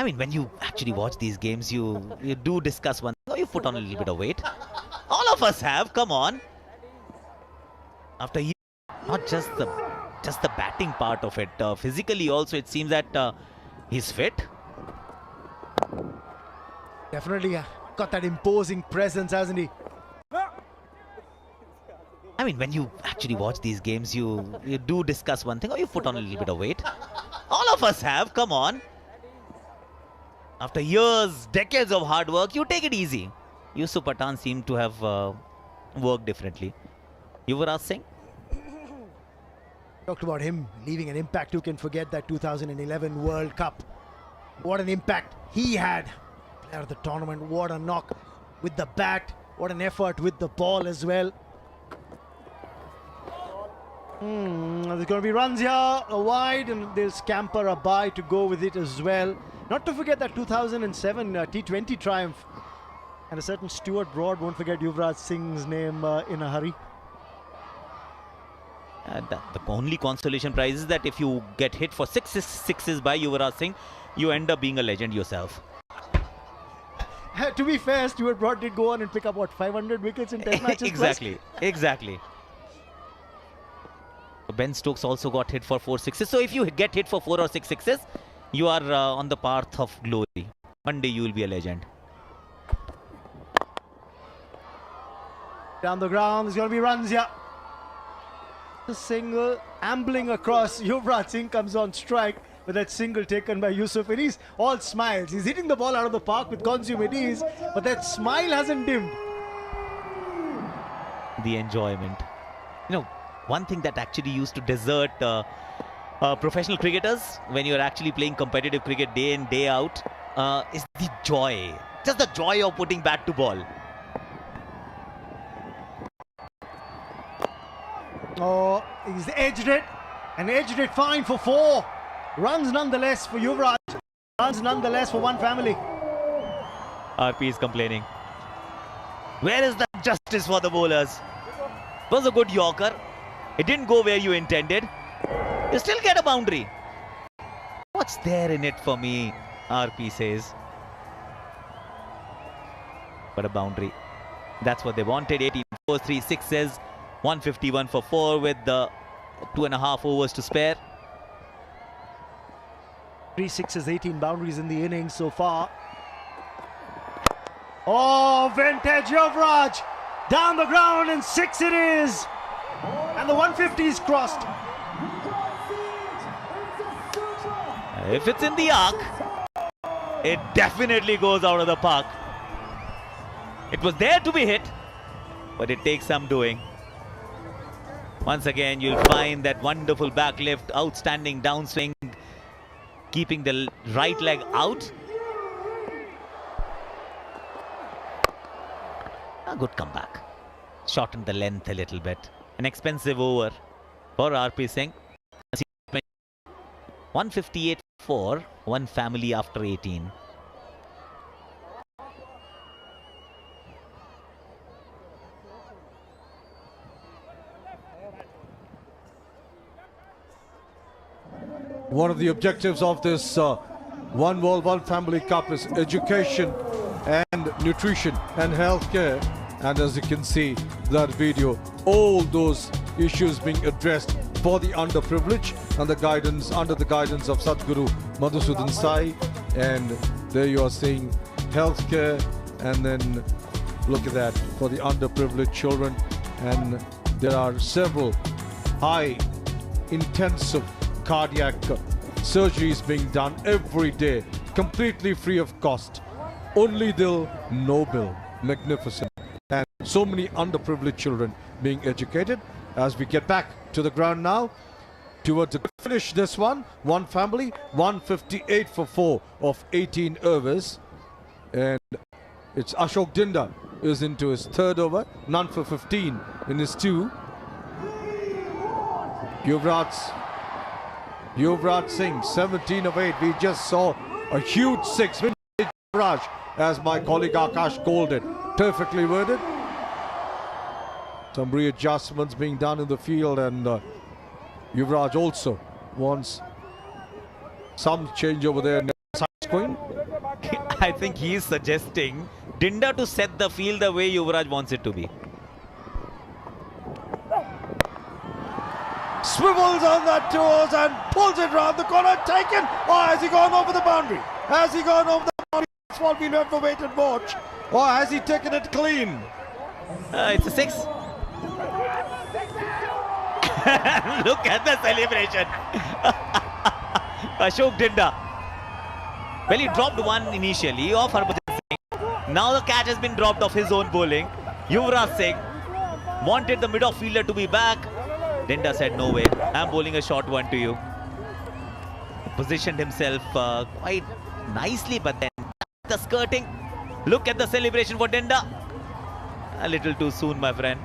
I mean, when you actually watch these games, you do discuss one thing, or you put on a little bit of weight. All of us have. Come on. After you, not just the batting part of it, physically also it seems that he's fit. Definitely got that imposing presence, hasn't he? I mean, when you actually watch these games, you do discuss one thing, or you put on a little bit of weight. All of us have. Come on. After years, decades of hard work, you take it easy. Yusuf Pathan seemed to have worked differently. Yuvraj Singh? Talked about him leaving an impact. Who can forget that 2011 World Cup? What an impact he had. Player of the tournament. What a knock with the bat. What an effort with the ball as well. There's going to be runs here, wide, and they'll scamper a bye to go with it as well. Not to forget that 2007 T20 triumph. And a certain Stuart Broad, won't forget Yuvraj Singh's name in a hurry. The only consolation prize is that if you get hit for sixes by Yuvraj Singh, you end up being a legend yourself. To be fair, Stuart Broad did go on and pick up, what, 500 wickets in 10 matches? Exactly. Ben Stokes also got hit for 4 sixes. So if you get hit for 4 or 6 sixes, you are on the path of glory. One day you will be a legend. Down the ground, there's going to be runs here. The single ambling across. Yuvraj Singh comes on strike with that single taken by Yusuf, and he's all smiles. He's hitting the ball out of the park with consummate ease, but that smile hasn't dimmed. The enjoyment. You know, one thing that actually used to desert professional cricketers when you're actually playing competitive cricket day in, day out is the joy. Just the joy of putting bat to ball. Oh, he's edged it, and edged it fine for 4. Runs nonetheless for Yuvraj. Runs nonetheless for one family. RP is complaining. Where is the justice for the bowlers? It was a good Yorker. It didn't go where you intended. You still get a boundary. What's there in it for me? RP says. But a boundary. That's what they wanted. 18 4, 3 sixes. 151 for 4 with the 2.5 overs to spare. 3 sixes, 18 boundaries in the innings so far. Oh, vintage Yuvraj! Down the ground, and 6 it is! And the 150 is crossed. If it's in the arc, it definitely goes out of the park. It was there to be hit, but it takes some doing. Once again, you'll find that wonderful back lift, outstanding downswing, keeping the right leg out. A good comeback. Shortened the length a little bit. An expensive over for RP Singh. 158 for one family after 18. One of the objectives of this One World, One Family Cup is education and nutrition and healthcare. And as you can see that video, all those issues being addressed for the underprivileged and the guidance, under the guidance of Sadhguru Madhusudan Sai. And there you are seeing healthcare, and then look at that for the underprivileged children. And there are several high intensive cardiac surgeries being done every day, completely free of cost. Only Dil, no bill. Magnificent. And so many underprivileged children being educated. As we get back to the ground now, towards the finish this one family, 158 for 4 of 18 overs. And it's Ashok Dinda is into his 3rd over, none for 15 in his 2. Yuvraj Singh, 17 of 8. We just saw a huge 6. Vintage Yuvraj, as my colleague Akash called it. Perfectly worded. Some readjustments being done in the field, and Yuvraj also wants some change over there in the side screen. I think he is suggesting Dinda to set the field the way Yuvraj wants it to be. Swivels on that toes and pulls it round the corner. Taken. Or has he gone over the boundary? Has he gone over the boundary? That's what we'll have to wait and watch. Or has he taken it clean? It's a 6. Look at the celebration. Ashok Dinda. Well, he dropped one initially off Harbhajan Singh. Now the catch has been dropped off his own bowling. Yuvraj Singh wanted the mid-off-fielder to be back. Dinda said, no way, I'm bowling a short one to you. Positioned himself quite nicely, but then the skirting. Look at the celebration for Dinda. A little too soon, my friend.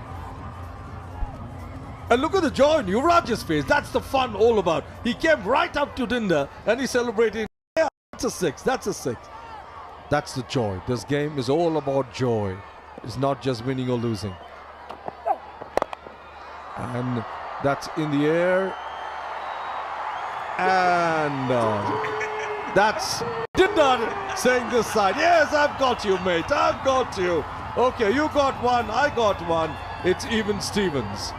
And look at the joy in Yuvraj's face. That's the fun all about. He came right up to Dinda and he's celebrating. Yeah, that's a 6. That's a 6. That's the joy. This game is all about joy. It's not just winning or losing. And that's in the air. And that's Dinda saying this side. Yes, I've got you, mate. I've got you. Okay, you got one. I got one. It's even Stevens.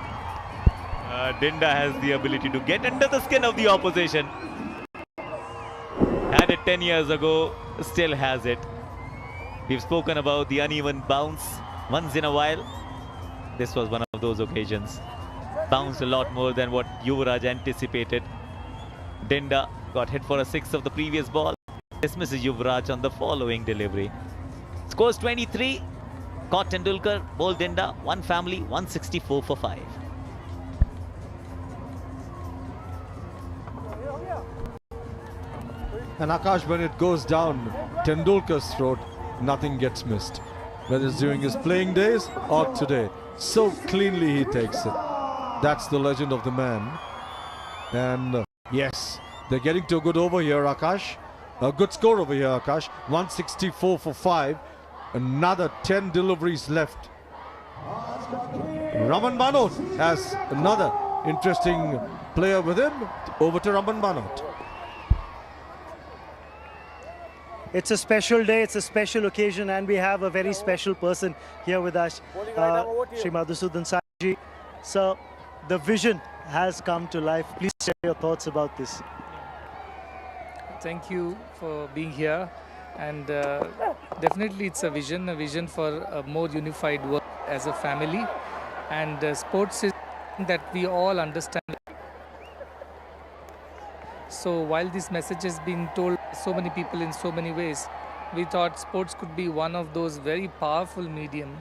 Dinda has the ability to get under the skin of the opposition. Had it 10 years ago, still has it. We've spoken about the uneven bounce once in a while. This was one of those occasions. Bounced a lot more than what Yuvraj anticipated. Dinda got hit for a 6 of the previous ball. Dismisses Yuvraj on the following delivery. Scores 23. Caught Tendulkar, bowled Dinda, one family, 164 for 5. And Akash, when it goes down Tendulkar's throat, nothing gets missed. Whether it's during his playing days or today. So cleanly he takes it. That's the legend of the man. And yes, they're getting to a good over here, Akash. A good score over here, Akash. 164 for 5. Another 10 deliveries left. Raman Banot has another interesting player with him. Over to Raman Banot. It's a special day, it's a special occasion, and we have a very special person here with us, Shri Madhusudan Saji. So, the vision has come to life. Please share your thoughts about this. Thank you for being here, and definitely it's a vision for a more unified world as a family, and sports is that we all understand. So while this message has been told so many people in so many ways, we thought sports could be one of those very powerful medium,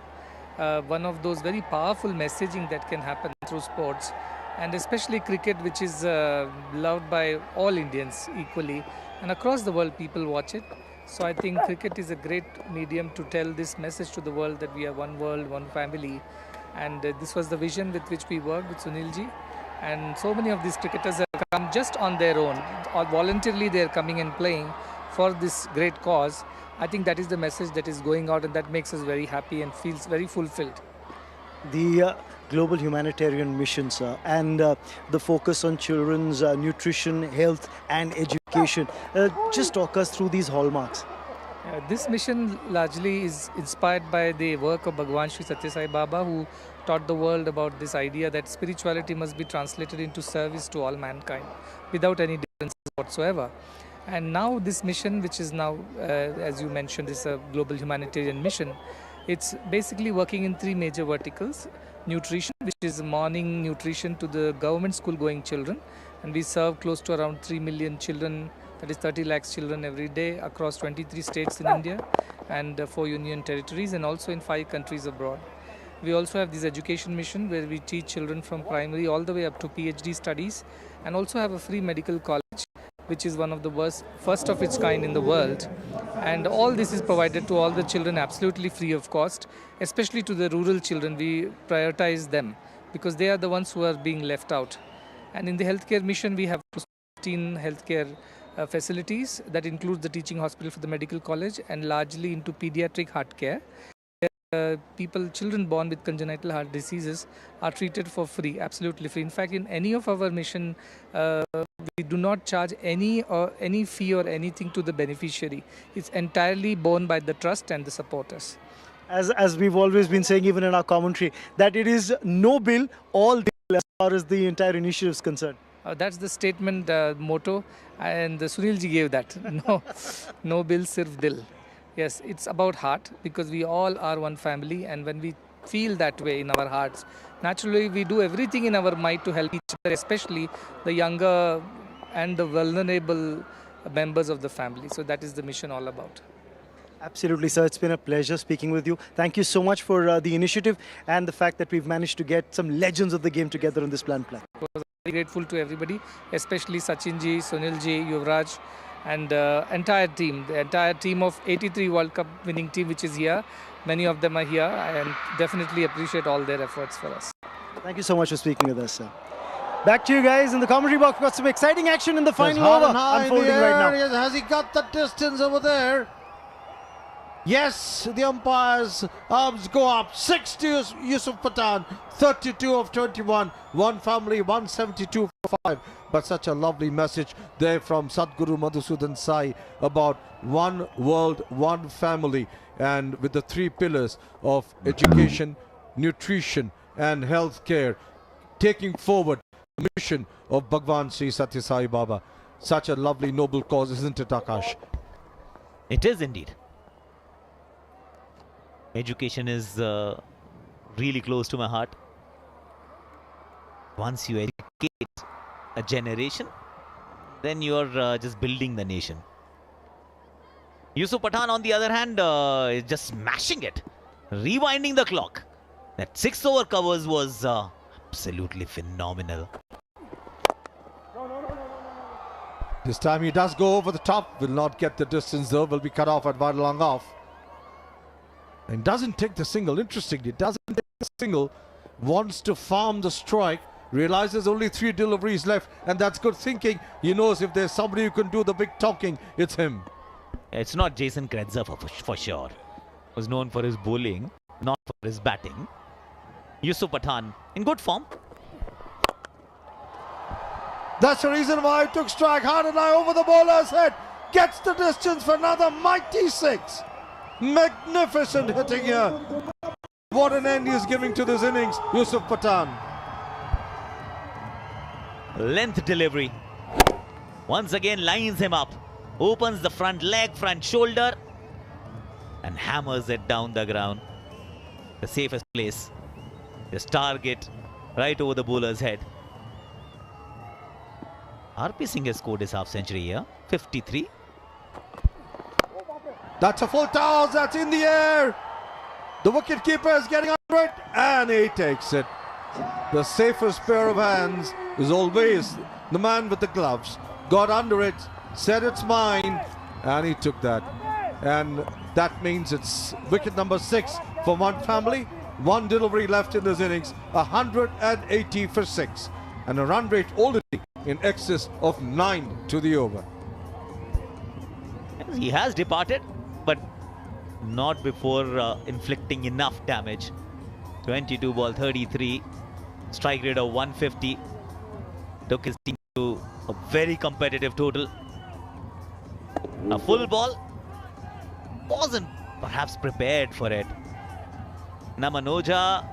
one of those very powerful messaging that can happen through sports, and especially cricket, which is loved by all Indians equally, and across the world people watch it. So I think cricket is a great medium to tell this message to the world that we are one world, one family, and this was the vision with which we worked with Sunilji. And so many of these cricketers have come just on their own, or voluntarily they are coming and playing for this great cause. I think that is the message that is going out, and that makes us very happy and feels very fulfilled. The global humanitarian missions and the focus on children's nutrition, health and education. Just talk us through these hallmarks. This mission largely is inspired by the work of Bhagwan Sri Satya Sai Baba, who taught the world about this idea that spirituality must be translated into service to all mankind without any differences whatsoever. And now this mission, which is now, as you mentioned, is a global humanitarian mission. It's basically working in 3 major verticals. Nutrition, which is morning nutrition to the government school going children. And we serve close to around 3 million children, that is 30 lakhs children every day across 23 states in India and 4 union territories, and also in 5 countries abroad. We also have this education mission where we teach children from primary all the way up to PhD studies, and also have a free medical college, which is one of the first of its kind in the world. And all this is provided to all the children absolutely free of cost, especially to the rural children. We prioritize them because they are the ones who are being left out. And in the healthcare mission, we have 15 healthcare facilities that includes the teaching hospital for the medical college and largely into pediatric heart care. children born with congenital heart diseases are treated for free, absolutely free. In fact, in any of our mission, we do not charge any fee or anything to the beneficiary. It's entirely borne by the trust and the supporters. As we've always been saying, even in our commentary, that it is no bill, all deal as far as the entire initiative is concerned. That's the statement motto, and Sunil ji gave that. No bill, sirf dil. Yes, it's about heart, because we all are one family, and when we feel that way in our hearts, naturally we do everything in our might to help each other, especially the younger and the vulnerable members of the family. So that is the mission all about. Absolutely, sir. It's been a pleasure speaking with you. Thank you so much for the initiative and the fact that we've managed to get some legends of the game together on this plan. Very grateful to everybody, especially Sachin ji, Sunil ji, Yuvraj, and the entire team of 83 World Cup winning team which is here. Many of them are here, and definitely appreciate all their efforts for us. Thank you so much for speaking with us, sir. Back to you guys in the commentary box. We've got some exciting action in the final over unfolding right now. Has he got the distance over there? Yes, the umpire's arms go up. 6 to Yusuf Pathan, 32 of 21. One family, 172 for 5. But such a lovely message there from Sadhguru Madhusudan Sai about one world, one family, and with the 3 pillars of education, nutrition and healthcare, taking forward the mission of Bhagwan Sri Satya Sai Baba. Such a lovely, noble cause, isn't it, Akash? It is indeed. Education is really close to my heart. Once you educate a generation, then you're just building the nation. Yusuf Pathan, on the other hand, is just smashing it, rewinding the clock. That 6 over covers was absolutely phenomenal. This time he does go over the top, will not get the distance though, will be cut off at one long off. And doesn't take the single. Interestingly, doesn't take the single, wants to farm the strike, realizes only 3 deliveries left, and that's good thinking. He knows if there's somebody who can do the big talking, it's him. It's not Jason Kretzer for sure. Was known for his bowling, not for his batting. Yusuf Pathan in good form. That's the reason why he took strike hard and high over the bowler's head. Gets the distance for another mighty 6. Magnificent hitting here. What an end he is giving to this innings, Yusuf Pathan. Length delivery. Once again lines him up. Opens the front leg, front shoulder, and hammers it down the ground. The safest place. Just target right over the bowler's head. RP Singh has scored his half century here. 53. That's a full toss, that's in the air. The wicket keeper is getting under it, and he takes it. The safest pair of hands is always the man with the gloves. Got under it, said it's mine, and he took that. And that means it's wicket number 6 for one family. 1 delivery left in this innings, 180 for 6. And a run rate already in excess of 9 to the over. He has departed, but not before inflicting enough damage. 22 ball 33, strike rate of 150. Took his team to a very competitive total. A full ball, wasn't perhaps prepared for it. Namanoja,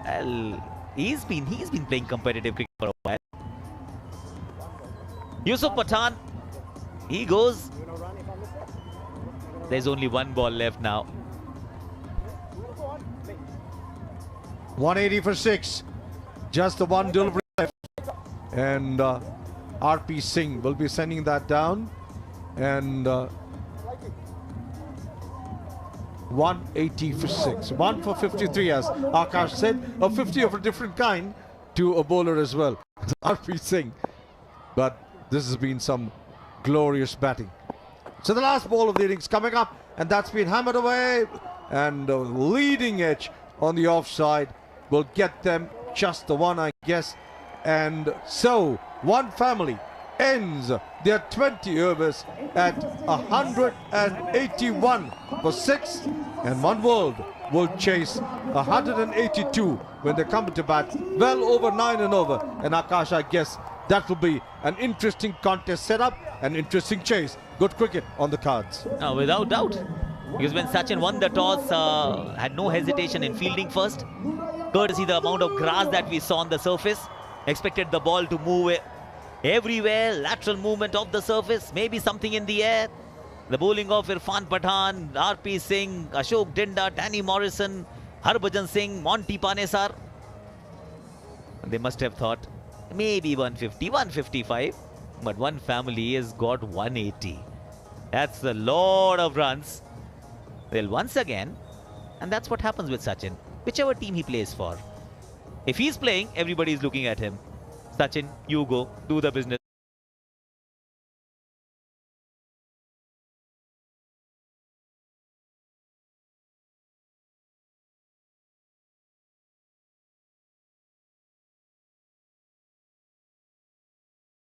well, he's been playing competitive cricket for a while. Yusuf Pathan, he goes. There's only 1 ball left now. 180 for 6. Just the 1 delivery left. And RP Singh will be sending that down. And 180 for 6. 1 for 53, as Akash said. A 50 of a different kind to a bowler as well. RP Singh. But this has been some glorious batting. So the last ball of the innings coming up, and that's been hammered away, and the leading edge on the offside will get them just the one, I guess. And so one family, ends their 20 overs at 181 for 6, and One World will chase 182 when they come to bat, well over 9 and over. And Akash, I guess that will be an interesting contest setup, an interesting chase. Good cricket on the cards. Without doubt. Because when Sachin won the toss, had no hesitation in fielding first. Courtesy the amount of grass that we saw on the surface. Expected the ball to move everywhere. Lateral movement of the surface. Maybe something in the air. The bowling of Irfan Pathan, RP Singh, Ashok Dinda, Danny Morrison, Harbhajan Singh, Monty Panesar. They must have thought maybe 150, 155. But one family has got 180. That's a lot of runs. Well, once again, and that's what happens with Sachin, whichever team he plays for. If he's playing, everybody is looking at him. Sachin, you go, do the business.